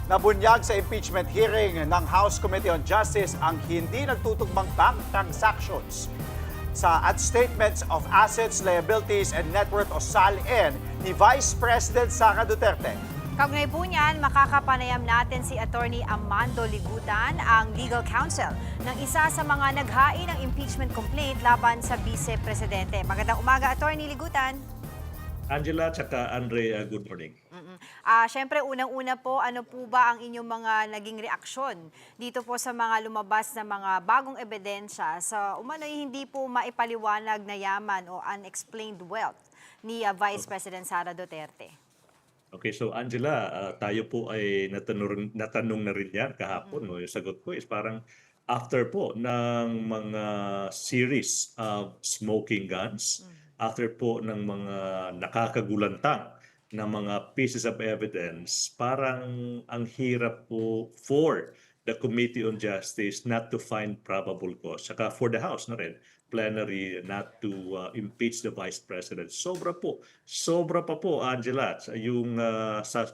Nabunyag sa impeachment hearing ng House Committee on Justice ang hindi nagtutugmang bank transactions at statements of assets, liabilities, and net worth o SALN ni Vice President Sara Duterte. Kaugnay po niyan, makakapanayam natin si Attorney Amando Ligutan, ang legal counsel ng isa sa mga naghain ng impeachment complaint laban sa Vice Presidente. Magandang umaga, Attorney Ligutan. Angela tsaka Andre, good morning. Siyempre, unang-una po, ano po ba ang inyong mga naging reaksyon dito po sa mga lumabas na mga bagong ebidensya sa umano'y hindi po maipaliwanag na yaman o unexplained wealth ni Vice President Sara Duterte? Okay, so Angela, tayo po ay natanong na rin yan kahapon. No? Yung sagot ko is parang after po ng mga series of smoking guns, after po ng mga nakakagulantang na mga pieces of evidence, parang ang hirap po for the Committee on Justice not to find probable cause. Saka for the House na rin, plenary not to impeach the Vice President. Sobra pa po, Angela, yung sa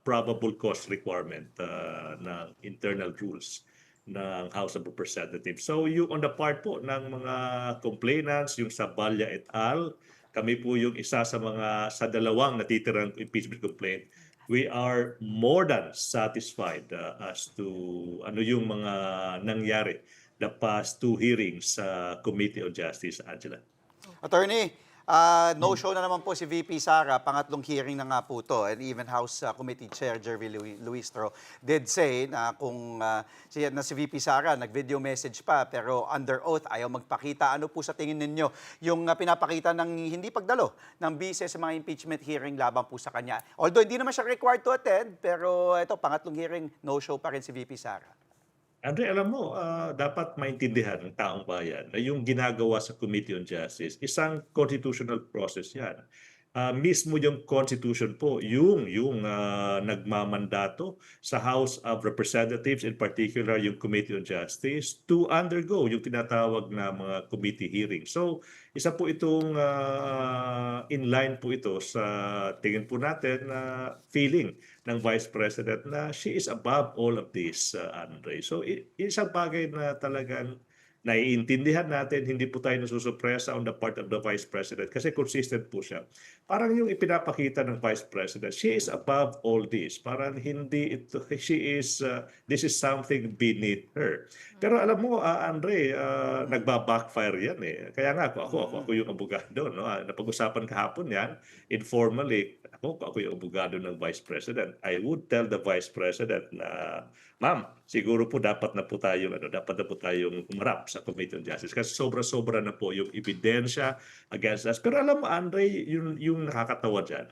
probable cause requirement ng internal rules ng House of Representatives. So yung on the part po ng mga complainants, yung sa Balya et al., kami po yung isa sa dalawang natitirang impeachment complaint. We are more than satisfied as to ano yung mga nangyari the past two hearings sa Committee on Justice, Angela. Attorney, no-show na naman po si VP Sara, pangatlong hearing na nga po to. And even House Committee Chair Jervy Luistro did say na kung si VP Sara nag-video message pa pero under oath ayaw magpakita. Ano po sa tingin ninyo yung pinapakita ng hindi pagdalo ng bise sa mga impeachment hearing laban po sa kanya? Although hindi naman siya required to attend, pero ito, pangatlong hearing, no-show pa rin si VP Sara. Andre, alam mo, dapat maintindihan ng taong bayan na yung ginagawa sa Committee on Justice, isang constitutional process yan. Mismo yung Constitution po, yung nagmamandato sa House of Representatives, in particular yung Committee on Justice, to undergo yung tinatawag na mga committee hearings. So, isa po itong in-line po ito sa tingin po natin na feeling ng Vice President na she is above all of this, Andre. So, isang bagay na talagang naiintindihan natin, hindi po tayo nasusupresa on the part of the Vice President kasi consistent po siya. Parang yung ipinapakita ng Vice President, she is above all this. Parang hindi ito, this is something beneath her. Pero alam mo, Andre, nagba-backfire yan eh. Kaya nga ako yung abogado. No? Napag-usapan kahapon yan, informally, ako yung abogado ng Vice President. I would tell the Vice President na, ma'am, siguro po dapat na po tayong umarap sa Committee on Justice kasi sobra-sobra na po yung ebidensya against us. Pero alam mo, Andre, yung nakakatawa dyan,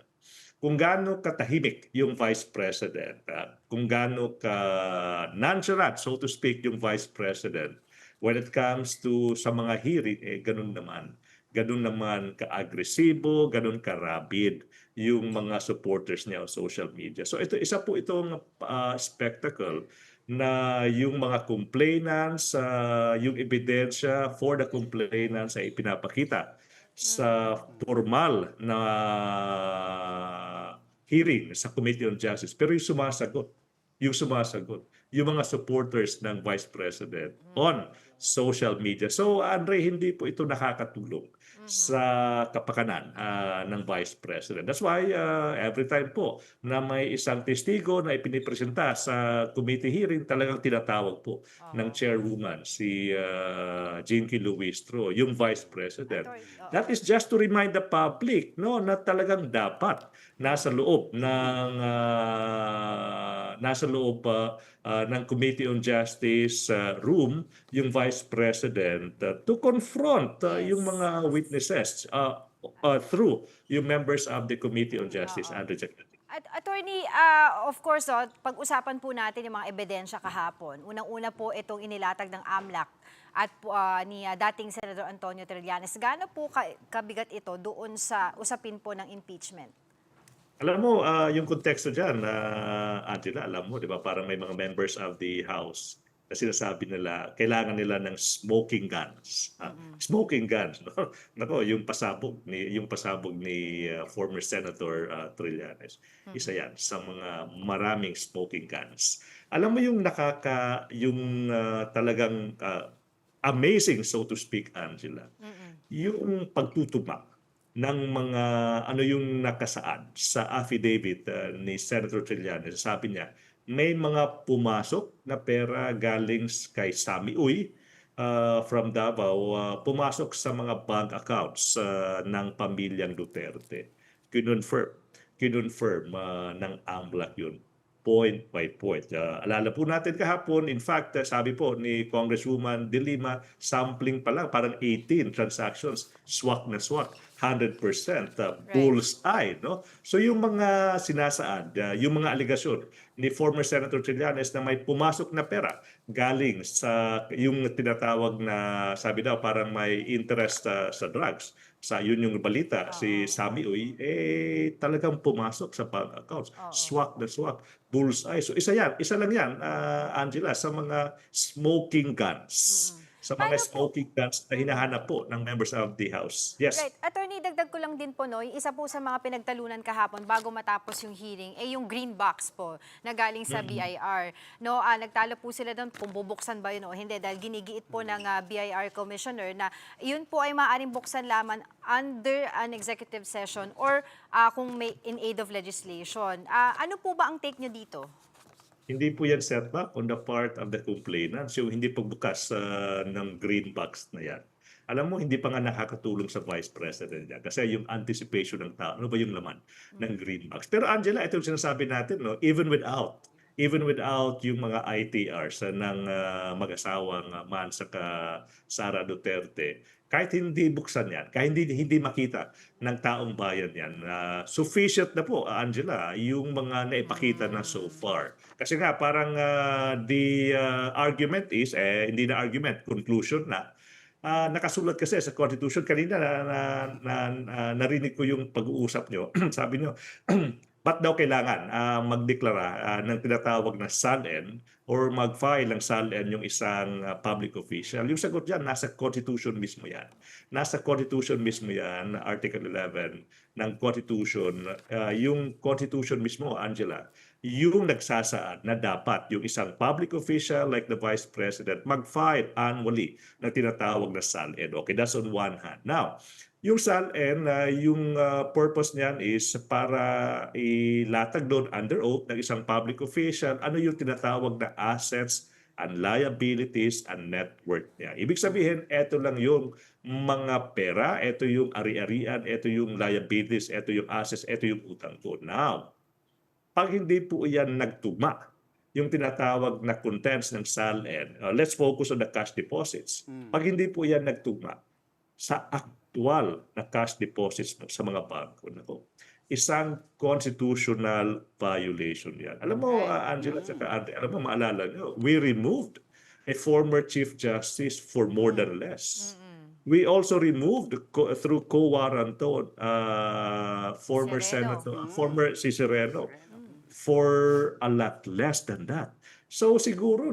kung gaano katahimik yung Vice President, kung gaano ka nonchalant, so to speak, yung Vice President, when it comes to sa mga hearing, ganun naman ka-agresibo, ganun ka-rabid yung mga supporters niya sa social media. So isa po itong spectacle na yung mga complainants, yung ebidensya for the complainants ay ipinapakita sa formal na hearing sa Committee on Justice. Pero yung mga supporters ng Vice President on social media. So, Andre, hindi po ito nakakatulong sa kapakanan ng Vice President. That's why every time po na may isang testigo na ipinipresenta sa committee hearing, talagang tinatawag po ng chairwoman, si Jinky Luistro, yung Vice President. That is just to remind the public na talagang dapat nasa loob ng Committee on Justice room yung Vice President to confront yung mga witnesses through yung members of the Committee on Justice and rejected. Attorney, of course, pag-usapan po natin yung mga ebidensya kahapon. Unang-una po itong inilatag ng AMLAC at ni dating Senador Antonio Trillanes. Gaano po kabigat ito doon sa usapin po ng impeachment? Alam mo, yung konteksto dyan, Angela, alam mo, di ba, parang may mga members of the House na sinasabi nila, kailangan nila ng smoking guns. Smoking guns, no? Nako, yung pasabog ni former Senator Trillanes. Isa yan sa mga maraming smoking guns. Alam mo yung talagang amazing, so to speak, Angela, yung pagtutuma ng mga ano yung nakasaad sa affidavit ni Senator Trillanes. Sabi niya, may mga pumasok na pera galing kay Sami Uy from Davao, pumasok sa mga bank accounts ng pamilyang Duterte. Kinonfirm ng AMLAC yun, point by point. Alala po natin kahapon, in fact, sabi po ni Congresswoman De Lima, sampling pa lang, parang 18 transactions, swak na swak, 100% bullseye. No? So yung mga sinasaad, yung mga aligasyon ni former Senator Trillanes na may pumasok na pera galing sa yung tinatawag na, sabi daw, parang may interest sa drugs. Yun yung balita, si Sami Uy, talagang pumasok sa bank accounts. Swak na swak, bullseye. So isa lang yan, Angela, sa mga smoking guns. Sa mga smoking guns na hinahanap po ng members of the House. Yes. Right. Attorney, dagdag ko lang din po, no, yung isa po sa mga pinagtalunan kahapon bago matapos yung hearing, yung green box po na galing sa BIR. No, nagtalo po sila doon kung bubuksan ba yun o hindi dahil ginigiit po ng BIR Commissioner na yun po ay maaaring buksan lamang under an executive session or kung may in aid of legislation. Ano po ba ang take nyo dito? Hindi po yan setback on the part of the complainants, yung hindi pagbukas ng green box na yan. Alam mo, hindi pa nga nakakatulong sa Vice President yan kasi yung anticipation ng tao, ano ba yung laman ng green box. Pero Angela, ito yung sinasabi natin, no? Even without yung mga ITRs ng mag-asawang Mansa ka Sara Duterte, kahit hindi buksan yan, kahit hindi makita ng taong bayan yan, sufficient na po, Angela, yung mga naipakita na so far. Kasi nga, parang the argument is, hindi na argument, conclusion na, nakasulat kasi sa Constitution. Kanina narinig ko yung pag-uusap nyo. Sabi nyo, ba't daw kailangan magdeklara ng tinatawag na SALN or mag-file ng SALN yung isang public official? Yung sagot dyan, nasa Constitution mismo yan. Nasa Constitution mismo yan, Article 11 ng Constitution. Yung Constitution mismo, Angela, yung nagsasaad na dapat yung isang public official like the Vice President mag-file annually na tinatawag na SALN. Okay, that's on one hand. Now, yung SALN, yung purpose niyan is para ilatag doon under oath ng isang public official ano yung tinatawag na assets and liabilities and net worth niya. Ibig sabihin, eto lang yung mga pera, eto yung ari-arian, eto yung liabilities, eto yung assets, eto yung utang ko. Now, pag hindi po yan nagtugma, yung tinatawag na contents ng SALN, let's focus on the cash deposits. Pag hindi po yan nagtugma sa actual na cash deposits sa mga bangko, isang constitutional violation yan. Alam mo, Angela, alam mo, maalala nyo, we removed a former Chief Justice for more than less. We also removed through co-warranto former Senator, former Sereno for a lot less than that. So siguro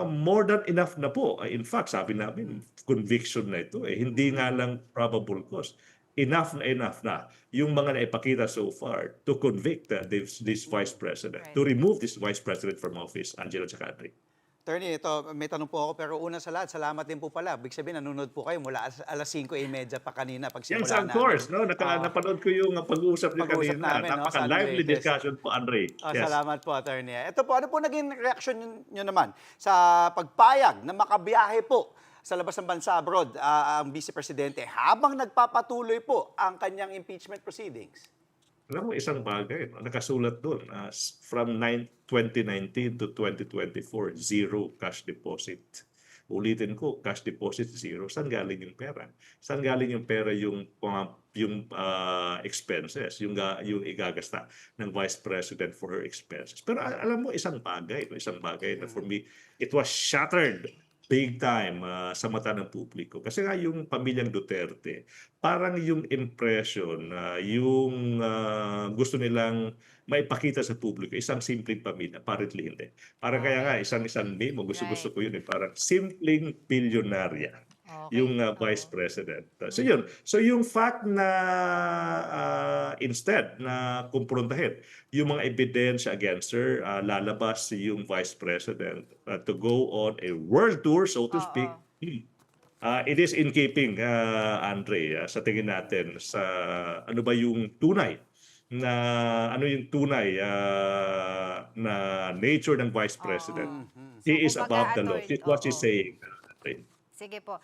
more than enough na po. In fact, sabi namin conviction na ito hindi nga lang probable cause. Enough na yung mga naipakita so far to convict this Vice President, to remove this Vice President from office, Angela Chakadri. Attorney, ito, may tanong po ako, pero una sa lahat, salamat din po pala. Ibig sabihin, nanonood po kayo mula alas 5:30 pa kanina. Yes, of course. No? Napanood ko yung pag-uusap niyo kanina. Napaka-lively discussion po, Andre. Yes. Salamat po, Attorney. Ito po, ano po naging reaction nyo naman sa pagpayag na makabiyahe po sa labas ng bansa abroad ang Vice Presidente habang nagpapatuloy po ang kanyang impeachment proceedings? Alam mo, isang bagay, nakasulat doon, from 2019 to 2024, zero cash deposit. Ulitin ko, cash deposit zero. Saan galing yung pera? Saan galing yung pera yung expenses, yung igagasta ng Vice President for her expenses? Pero alam mo, isang bagay na for me, it was shattered big time sa mata ng publiko. Kasi nga yung pamilyang Duterte, parang yung impression na yung gusto nilang maipakita sa publiko, isang simpleng pamilya. Apparently hindi. Parang kaya nga, Okay. isang meme, gusto-gusto Right. ko yun eh, parang simpleng bilyonarya yung Okay. vice Oo. president. So yun. So yung fact na instead na kumprontahin yung mga ebidensya against her, lalabas yung vice president to go on a world tour, so to Oo. speak. It is in keeping, Andre, sa tingin natin sa ano ba yung tunay na ano yung tunay na nature ng vice president. Oo. So, He is above kumbaga, the law. This is what she's oo. saying. Andre. Sige po.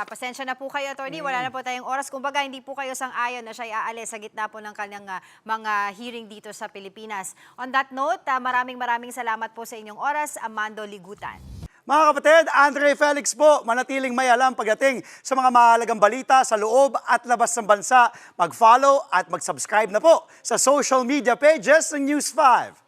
Pasensya na po kayo, attorney. Wala na po tayong oras. Kumbaga, hindi po kayo sang-ayon na siya aalis sa gitna po ng kanyang mga hearing dito sa Pilipinas. On that note, maraming salamat po sa inyong oras, Amando Ligutan. Mga kapatid, Andre Felix po, manatiling may alam pagdating sa mga mahalagang balita sa loob at labas ng bansa. Mag-follow at mag-subscribe na po sa social media pages ng News 5.